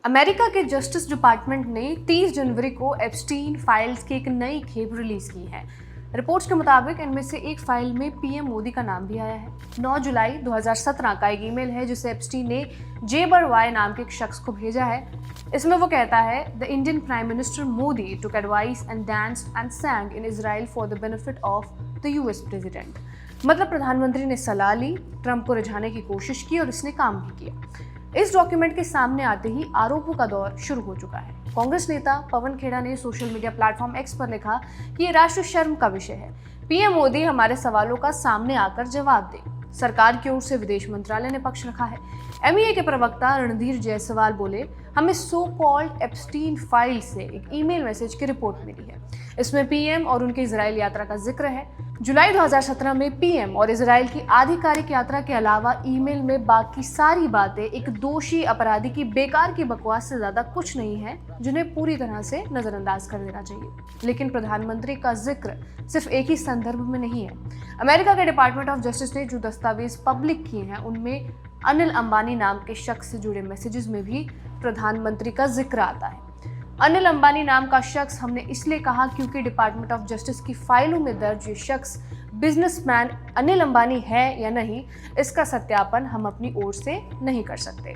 America के justice department ने 30 जनवरी को एप्स्टीन फाइल्स की एक नई खेप रिलीज की है। रिपोर्ट्स के मुताबिक इनमें से एक फाइल में पीएम मोदी का नाम भी आया है। 9 जुलाई 2017 का एक ईमेल है जिसे एप्स्टीन ने जेबर वाई नाम के एक शख्स को भेजा है। इसमें वो कहता है, the Indian prime minister Modi took advice and danced and sang in Israel for the benefit of the US president. मतलब प्रधानमंत्री ने सलाह ली, ट्रंप को रिझाने की कोशिश की और इसने काम भी किया। इस डॉक्यूमेंट के सामने आते ही आरोपों का दौर शुरू हो चुका है। कांग्रेस नेता पवन खेड़ा ने सोशल मीडिया प्लेटफॉर्म एक्स पर लिखा कि ये राष्ट्र शर्म का विषय है। पीएम मोदी हमारे सवालों का सामने आकर जवाब दे। सरकार की ओर से विदेश मंत्रालय ने पक्ष रखा है। एमईए के प्रवक्ता रणधीर जायसवाल बोले, हमें सो कॉल्ड एप्स्टीन फाइल से एक ईमेल मैसेज की रिपोर्ट मिली है। इसमें पीएम और उनकी इजराइल यात्रा का जिक्र है। जुलाई 2017 में पीएम और इजराइल की आधिकारिक यात्रा के अलावा ईमेल में बाकी सारी बातें एक दोषी अपराधी की बेकार की बकवास से ज्यादा कुछ नहीं है, जिन्हें पूरी तरह से नजरअंदाज कर देना चाहिए। लेकिन प्रधानमंत्री का जिक्र सिर्फ एक ही संदर्भ में नहीं है। अमेरिका के डिपार्टमेंट ऑफ जस्टिस ने जो दस्तावेज पब्लिक किए हैं उनमें अनिल अंबानी नाम के शख्स से जुड़े मैसेजेस में भी प्रधानमंत्री का जिक्र आता है। अनिल अंबानी नाम का शख्स हमने इसलिए कहा क्योंकि डिपार्टमेंट ऑफ जस्टिस की फाइलों में दर्ज ये शख्स बिजनेसमैन अनिल अंबानी है या नहीं, इसका सत्यापन हम अपनी ओर से नहीं कर सकते।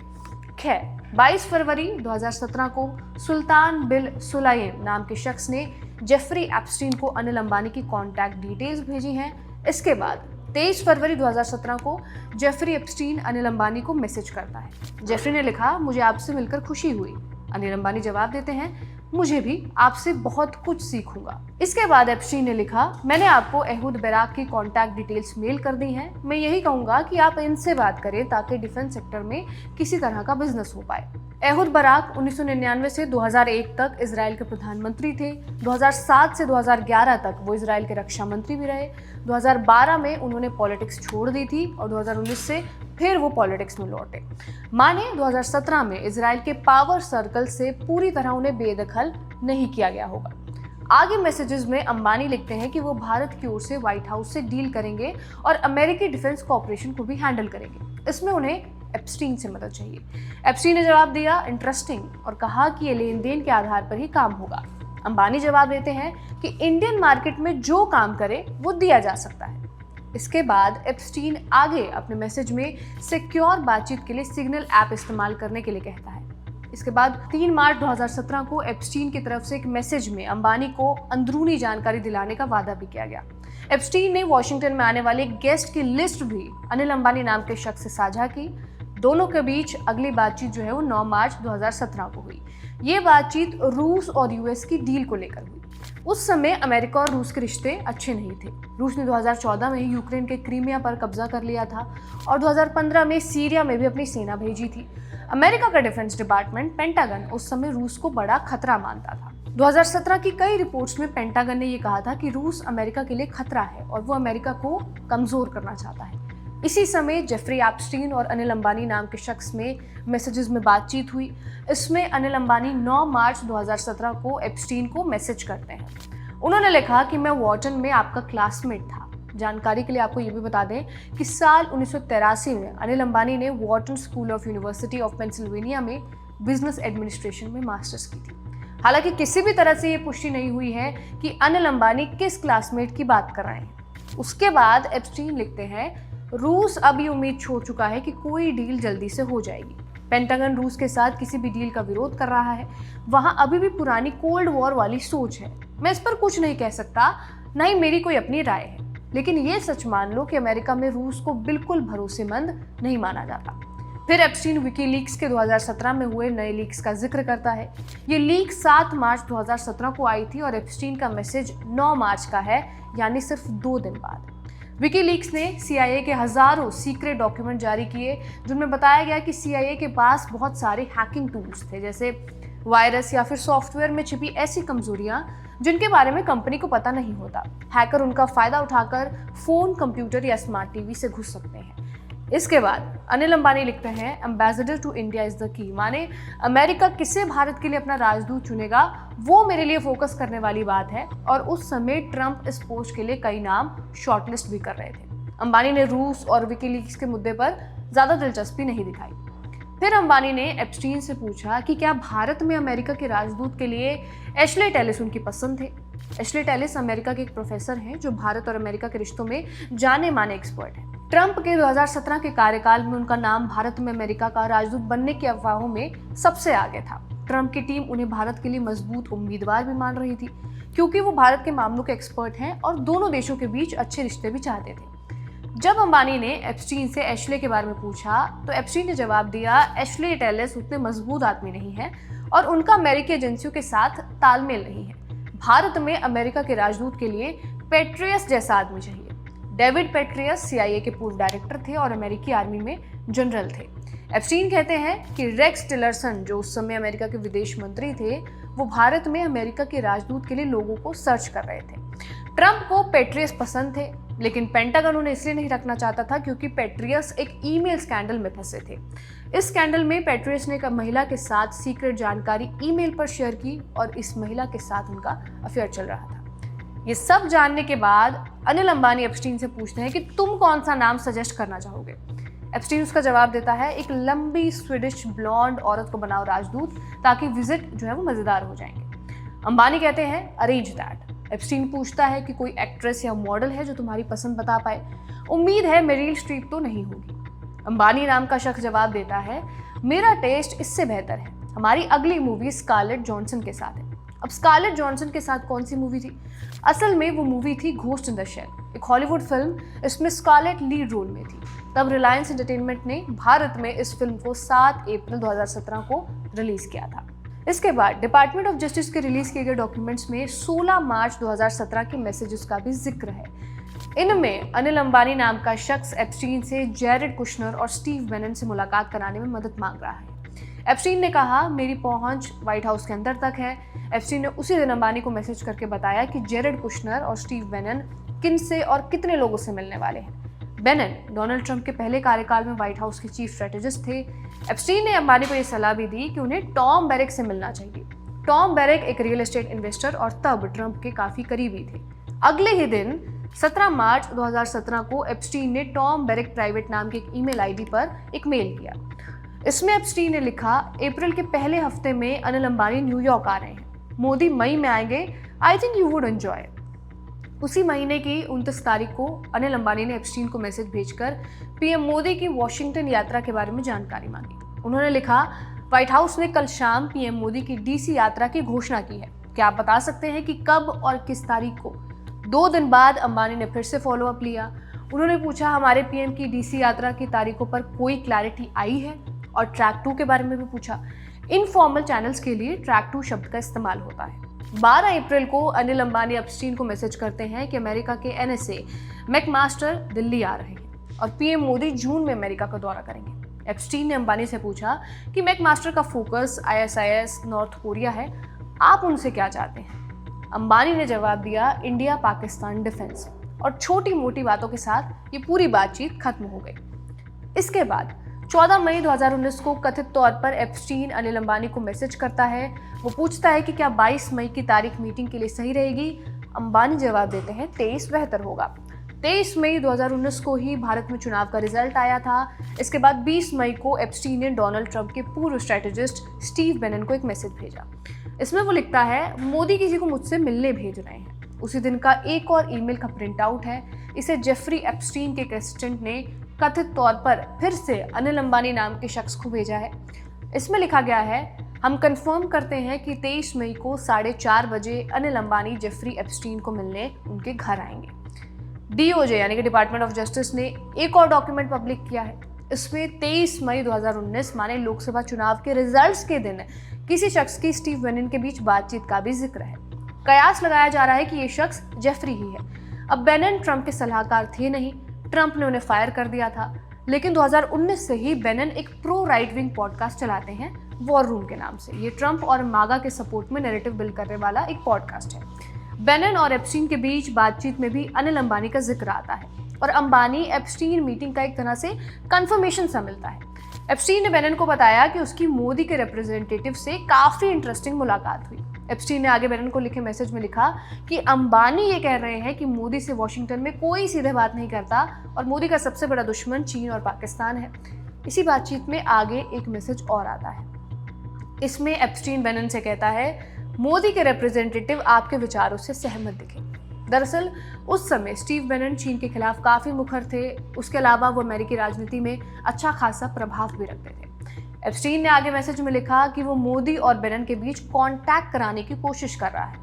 खैर, 22 फरवरी 2017 को सुल्तान बिल सुलाइम नाम के शख्स ने जेफरी एप्स्टीन को अनिल अंबानी की कॉन्टैक्ट डिटेल्स भेजी हैं। इसके बाद 23 फरवरी 2017 को जेफरी एप्स्टीन अनिल अंबानी को मैसेज करता है। जेफरी ने लिखा, मुझे आपसे मिलकर खुशी हुई। अनिल अंबानी जवाब देते हैं, मुझे भी आपसे बहुत कुछ सीखूंगा। इसके बाद एप्स्टीन ने लिखा, मैंने आपको एहूद बैराक की कॉन्टैक्ट डिटेल्स मेल कर दी हैं। मैं यही कहूंगा कि आप इनसे बात करें ताकि डिफेंस सेक्टर में किसी तरह का बिजनेस हो पाए। एहूद बैराक 1999 से 2001 तक इजराइल के प्रधानमंत्री थे। 2007 से 2011 तक वो इजराइल के रक्षा मंत्री भी रहे। 2012 में उन्होंने पॉलिटिक्स छोड़ दी थी और 2019 से फिर वो पॉलिटिक्स में लौटे। माने 2017 में इजराइल के पावर सर्कल से पूरी तरह उन्हें बेदखल नहीं किया गया होगा। आगे मैसेजेस में अंबानी लिखते हैं कि वो भारत की ओर से व्हाइट हाउस से डील करेंगे और अमेरिकी डिफेंस कॉर्पोरेशन को भी हैंडल करेंगे। इसमें उन्हें एप्स्टीन से मदद चाहिए। एप्स्टीन ने जवाब दिया, इंटरेस्टिंग, और कहा कि ये लेन देन के आधार पर ही काम होगा। अंबानी जवाब देते हैं कि इंडियन मार्केट में जो काम करे वो दिया जा सकता है। इसके बाद एप्स्टीन आगे अपने मैसेज में सिक्योर बातचीत के लिए सिग्नल ऐप इस्तेमाल करने के लिए कहता है। इसके बाद 3 मार्च 2017 को एप्स्टीन की तरफ से एक मैसेज में अंबानी को अंदरूनी जानकारी दिलाने का वादा भी किया गया। एप्स्टीन ने वॉशिंगटन में आने वाले गेस्ट की लिस्ट भी अनिल अंबानी नाम के शख्स से साझा की। दोनों के बीच अगली बातचीत जो है वो 9 मार्च 2017 को हुई। ये बातचीत रूस और यूएस की डील को लेकर हुई। उस समय अमेरिका और रूस के रिश्ते अच्छे नहीं थे। रूस ने 2014 में यूक्रेन के क्रीमिया पर कब्जा कर लिया था और 2015 में सीरिया में भी अपनी सेना भेजी थी। अमेरिका का डिफेंस डिपार्टमेंट पेंटागन उस समय रूस को बड़ा खतरा मानता था। 2017 की कई रिपोर्ट्स में पेंटागन ने यह कहा था कि रूस अमेरिका के लिए खतरा है और वो अमेरिका को कमजोर करना चाहता है। इसी समय जेफरी एप्स्टीन और अनिल अंबानी नाम के शख्स में मैसेजेस में बातचीत हुई। इसमें अनिल अंबानी 9 मार्च 2017 को एप्स्टीन को मैसेज करते हैं। उन्होंने लिखा कि मैं वॉर्टन में आपका क्लासमेट था। जानकारी के लिए आपको ये भी बता दें कि साल 1983 में अनिल अंबानी ने Wharton school of university of Pennsylvania में बिजनेस एडमिनिस्ट्रेशन में मास्टर्स की थी। हालांकि किसी भी तरह से ये पुष्टि नहीं हुई है कि अनिल अंबानी किस क्लासमेट की बात कर रहे हैं। उसके बाद एप्स्टीन लिखते हैं, रूस अब ये उम्मीद छोड़ चुका है कि कोई डील जल्दी से हो जाएगी। पेंटागन रूस के साथ किसी भी डील का विरोध कर रहा है। वहां अभी भी पुरानी कोल्ड वॉर वाली सोच है। मैं इस पर कुछ नहीं कह सकता, न ही मेरी कोई अपनी राय है, लेकिन ये सच मान लो कि अमेरिका में रूस को बिल्कुल भरोसेमंद नहीं माना जाता। फिर एप्स्टीन विकीलीक्स के 2017 में हुए नए लीक्स का जिक्र करता है। ये लीक 7 मार्च 2017 को आई थी और एप्स्टीन का मैसेज 9 मार्च का है, यानी सिर्फ 2 दिन बाद। विकीलीक्स ने CIA के हजारों सीक्रेट डॉक्यूमेंट जारी किए जिनमें बताया गया कि CIA के पास बहुत सारे हैकिंग टूल्स थे, जैसे वायरस या फिर सॉफ्टवेयर में छिपी ऐसी कमजोरियां जिनके बारे में कंपनी को पता नहीं होता। हैकर उनका फायदा उठाकर फोन, कंप्यूटर या स्मार्ट टीवी से घुस सकते हैं। इसके बाद अनिल अंबानी लिखते हैं, ambassador to India is the key, माने अमेरिका किसे भारत के लिए अपना राजदूत चुनेगा वो मेरे लिए फोकस करने वाली बात है। और उस समय ट्रंप इस पोस्ट के लिए कई नाम शॉर्टलिस्ट भी कर रहे थे। अंबानी ने रूस और विकीलीक्स के मुद्दे पर ज्यादा दिलचस्पी नहीं दिखाई। फिर अंबानी ने एप्स्टीन से पूछा कि क्या भारत में अमेरिका के राजदूत के लिए एशले टेलिस उनकी पसंद थे। एशले टेलिस अमेरिका के एक प्रोफेसर हैं जो भारत और अमेरिका के रिश्तों में जाने माने एक्सपर्ट हैं। ट्रंप के 2017 के कार्यकाल में उनका नाम भारत में अमेरिका का राजदूत बनने की अफवाहों में सबसे आगे था। ट्रंप की टीम उन्हें भारत के लिए मजबूत उम्मीदवार भी मान रही थी, क्योंकि वो भारत के मामलों के एक्सपर्ट हैं और दोनों देशों के बीच अच्छे रिश्ते भी चाहते थे। जब अंबानी ने एप्स्टीन से एशले के बारे में पूछा तो एप्स्टीन ने जवाब दिया, एशले टेलिस उतने मजबूत आदमी नहीं है और उनका अमेरिकी एजेंसियों के साथ तालमेल नहीं है। भारत में अमेरिका के राजदूत के लिए पेट्रियस जैसा आदमी चाहिए। डेविड पेट्रियस CIA के पूर्व डायरेक्टर थे और अमेरिकी आर्मी में जनरल थे। एप्स्टीन कहते हैं कि रेक्स टिलरसन, जो उस समय अमेरिका के विदेश मंत्री थे, वो भारत में अमेरिका के राजदूत के लिए लोगों को सर्च कर रहे थे। ट्रंप को पेट्रियस पसंद थे, लेकिन पेंटागन उन्हें इसलिए नहीं रखना चाहता था क्योंकि पेट्रियस एक ईमेल स्कैंडल में फंसे थे। इस स्कैंडल में पेट्रियस ने एक महिला के साथ सीक्रेट जानकारी ईमेल पर शेयर की और इस महिला के साथ उनका अफेयर चल रहा था। ये सब जानने के बाद अनिल अंबानी एप्स्टीन से पूछते हैं कि तुम कौन सा नाम सजेस्ट करना चाहोगे। एप्स्टीन उसका जवाब देता है, एक लंबी स्वीडिश ब्लॉन्ड औरत को बनाओ राजदूत, ताकि विजिट जो है वो मजेदार हो जाएंगे। अंबानी कहते हैं, अरेंज दैट। एप्स्टीन पूछता है कि कोई एक्ट्रेस या मॉडल है जो तुम्हारी पसंद बता पाए। उम्मीद है मेरिल स्ट्रीप तो नहीं होगी। अंबानी नाम का शख्स जवाब देता है, मेरा टेस्ट इससे बेहतर है। हमारी अगली मूवी स्कारलेट जॉनसन के साथ है। अब स्कारलेट जॉनसन के साथ कौन सी मूवी थी? असल में वो मूवी थी घोस्ट इन द शेल, एक हॉलीवुड फिल्म। इसमें स्कारलेट लीड रोल में थी। तब रिलायंस एंटरटेनमेंट ने भारत में इस फिल्म को 7 अप्रैल 2017 को रिलीज किया था। इसके बाद डिपार्टमेंट ऑफ जस्टिस के रिलीज किए गए डॉक्यूमेंट्स में 16 मार्च 2017 के मैसेजेस का भी जिक्र है। इनमें अनिल अंबानी नाम का शख्स एप्स्टीन से जेरेड कुशनर और स्टीव बेनन से मुलाकात कराने में मदद मांग रहा है। एप्स्टीन ने कहा, मेरी पहुंच व्हाइट हाउस के अंदर तक है। एप्स्टीन ने उसी दिन अंबानी को मैसेज करके बताया कि जेरेड कुशनर और स्टीव बेनन किन से और कितने लोगों से मिलने वाले हैं। बेनन डोनाल्ड ट्रंप के पहले कार्यकाल में व्हाइट हाउस के चीफ स्ट्रेटेजिस्ट थे। एप्स्टीन ने अंबानी को यह सलाह भी दी कि उन्हें टॉम बेरेक से मिलना चाहिए। टॉम बेरेक एक रियल एस्टेट इन्वेस्टर और तब ट्रंप के काफी करीबी थे। अगले ही दिन 17 मार्च 2017 को एप्स्टीन ने टॉम बेरेक प्राइवेट नाम के एक ईमेल आईडी पर एक मेल किया। इसमें एप्स्टीन ने लिखा, अप्रैल के पहले हफ्ते में अनिल अंबानी न्यूयॉर्क आ रहे हैं। मोदी मई में आएंगे। I think you would enjoy. उसी महीने की 29 तारीख को अनिल अंबानी ने एप्स्टीन को मैसेज भेजकर पीएम मोदी की वॉशिंगटन यात्रा के बारे में जानकारी मांगी। उन्होंने लिखा, व्हाइट हाउस ने कल शाम पीएम मोदी की DC यात्रा की घोषणा की है। क्या आप बता सकते हैं कि कब और किस तारीख को? 2 दिन बाद अंबानी ने फिर से फॉलो अप लिया। उन्होंने पूछा, हमारे पीएम की DC यात्रा की तारीखों पर कोई क्लैरिटी आई है? और ट्रैक 2 के बारे में भी पूछा। इनफॉर्मल चैनल्स के लिए ट्रैक 2 शब्द का इस्तेमाल होता है। 12 अप्रैल को अनिल अंबानी एप्स्टीन को मैसेज करते हैं कि अमेरिका के NSA मैकमास्टर दिल्ली आ रहे हैं और पीएम मोदी जून में अमेरिका का दौरा करेंगे। एप्स्टीन ने अंबानी से पूछा कि मैकमास्टर का फोकस ISIS नॉर्थ कोरिया है, आप उनसे क्या चाहते हैं? अंबानी ने जवाब दिया, इंडिया पाकिस्तान डिफेंस। और छोटी मोटी बातों के साथ ये पूरी बातचीत खत्म हो गई। इसके बाद 14 मई 2019 को कथित तौर पर एप्स्टीन अनिल अंबानी को मैसेज करता है। वो पूछता है कि क्या 22 मई की तारीख मीटिंग के लिए सही रहेगी? अंबानी जवाब देते हैं 23 बेहतर होगा। 23 मई 2019 को ही भारत में चुनाव का रिजल्ट आया था। इसके बाद 20 मई को एप्स्टीन ने डोनाल्ड ट्रंप के पूर्व स्ट्रेटेजिस्ट स्टीव बेनन को एक मैसेज भेजा। इसमें वो लिखता है, मोदी किसी को मुझसे मिलने भेज रहे हैं। उसी दिन का एक और ईमेल का प्रिंट आउट है। इसे जेफरी एप्स्टीन के एक असिस्टेंट ने कथित तौर पर फिर से अनिल अंबानी नाम के शख्स को भेजा है। इसमें लिखा गया है, हम कंफर्म करते हैं कि 23 मई को 4:30 बजे अनिल अंबानी जेफरी एप्स्टीन को मिलने उनके घर आएंगे। DOJ यानी कि डिपार्टमेंट ऑफ जस्टिस ने एक और डॉक्यूमेंट पब्लिक किया है। इसमें 23 मई 2019 माने लोकसभा चुनाव के रिजल्ट्स के दिन किसी शख्स की स्टीव बेनन के बीच बातचीत का भी जिक्र है। कयास लगाया जा रहा है कि ये शख्स जेफरी ही है। अब बेनन ट्रंप के सलाहकार थे नहीं, ट्रंप ने उन्हें फायर कर दिया था। लेकिन 2019 से ही बेनन एक प्रो राइट विंग पॉडकास्ट चलाते हैं, वॉर रूम के नाम से। ये ट्रंप और मागा के सपोर्ट में नैरेटिव बिल्ड करने वाला एक पॉडकास्ट है। बेनन और एप्स्टीन के बीच बातचीत में भी अनिल अंबानी का जिक्र आता है और अंबानी एप्स्टीन मीटिंग का एक तरह से कंफर्मेशन सा मिलता है। एप्स्टीन ने बेनन को बताया कि उसकी मोदी के रिप्रेजेंटेटिव से काफी इंटरेस्टिंग मुलाकात हुई। एप्स्टीन ने आगे बेनन को लिखे मैसेज में लिखा कि अंबानी ये कह रहे हैं कि मोदी से वॉशिंगटन में कोई सीधे बात नहीं करता और मोदी का सबसे बड़ा दुश्मन चीन और पाकिस्तान है। इसी बातचीत में आगे एक मैसेज और आता है। इसमें एप्स्टीन बेनन से कहता है, मोदी के रिप्रेजेंटेटिव आपके विचारों से सहमत दिखे। दरअसल उस समय स्टीव बेनन चीन के खिलाफ काफी मुखर थे। उसके अलावा वो अमेरिकी राजनीति में अच्छा खासा प्रभाव भी रखते थे। एप्स्टीन ने आगे मैसेज में लिखा कि वो मोदी और बेनन के बीच कांटेक्ट कराने की कोशिश कर रहा है।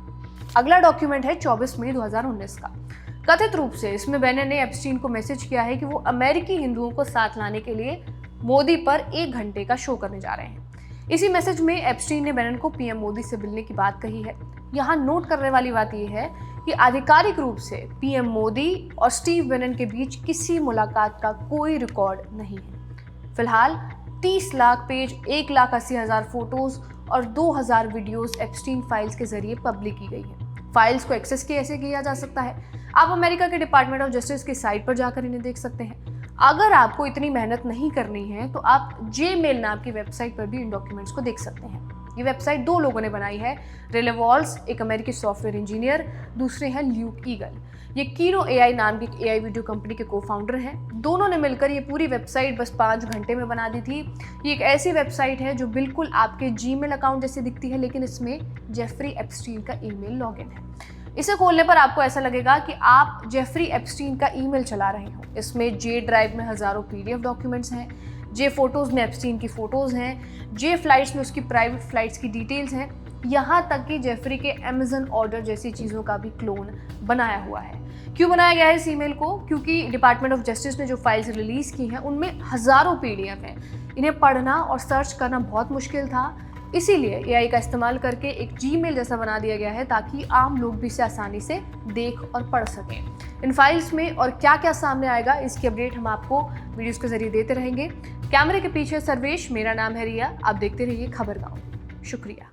अगला डॉक्यूमेंट है 24 मई 2019 का। कथित रूप से इसमें बेनन ने एप्स्टीन को मैसेज किया है कि वो अमेरिकी हिंदुओं को साथ लाने के लिए मोदी पर 1 घंटे का शो करने जा रहे हैं। इसी मैसेज में एप्स्टीन ने बेनन को पीएम मोदी से मिलने की बात कही है। यहाँ नोट करने वाली बात यह है कि आधिकारिक रूप से पीएम मोदी और स्टीव बेनन के बीच किसी मुलाकात का कोई रिकॉर्ड नहीं है। फिलहाल 30 लाख पेज, 1,80,000 फोटोज और 2,000 वीडियोस एप्स्टीन फाइल्स के जरिए पब्लिक की गई है। फाइल्स को एक्सेस कैसे किया जा सकता है? आप अमेरिका के डिपार्टमेंट ऑफ जस्टिस की साइट पर जाकर इन्हें देख सकते हैं। अगर आपको इतनी मेहनत नहीं करनी है तो आप जेमेल नाम की वेबसाइट पर भी इन डॉक्यूमेंट्स को देख सकते हैं। ये वेबसाइट 2 लोगों ने बनाई है, रे लेवॉल्स, एक अमेरिकी सॉफ्टवेयर इंजीनियर, दूसरे हैं ल्यूक ईगल। ये कीरो एआई नाम की एआई वीडियो कंपनी के को-फाउंडर हैं। दोनों ने मिलकर ये पूरी वेबसाइट बस 5 घंटे में बना दी थी। ये एक ऐसी वेबसाइट है जो बिल्कुल आपके जीमेल अकाउंट जैसी दिखती है, लेकिन इसमें जेफरी एप्स्टीन का ईमेल लॉगिन है। इसे खोलने पर आपको ऐसा लगेगा कि आप जेफरी एप्स्टीन का ईमेल चला रहे हो। इसमें जे ड्राइव में हजारों पीडीएफ डॉक्यूमेंट्स हैं, जे फोटोज में एप्स्टीन की फोटोज हैं, जे फ्लाइट्स में उसकी प्राइवेट फ्लाइट्स की डिटेल्स हैं, यहाँ तक कि जेफरी के अमेजन ऑर्डर जैसी चीज़ों का भी क्लोन बनाया हुआ है। क्यों बनाया गया है इस ईमेल को? क्योंकि डिपार्टमेंट ऑफ जस्टिस ने जो फाइल्स रिलीज़ की हैं उनमें हजारों पीडीएफ हैं। इन्हें पढ़ना और सर्च करना बहुत मुश्किल था, इसीलिए एआई का इस्तेमाल करके एक जीमेल जैसा बना दिया गया है ताकि आम लोग भी इसे आसानी से देख और पढ़ सकें। इन फाइल्स में और क्या क्या सामने आएगा इसकी अपडेट हम आपको वीडियोस के जरिए देते रहेंगे। कैमरे के पीछे सर्वेश, मेरा नाम है रिया। आप देखते रहिए खबरगांव। शुक्रिया।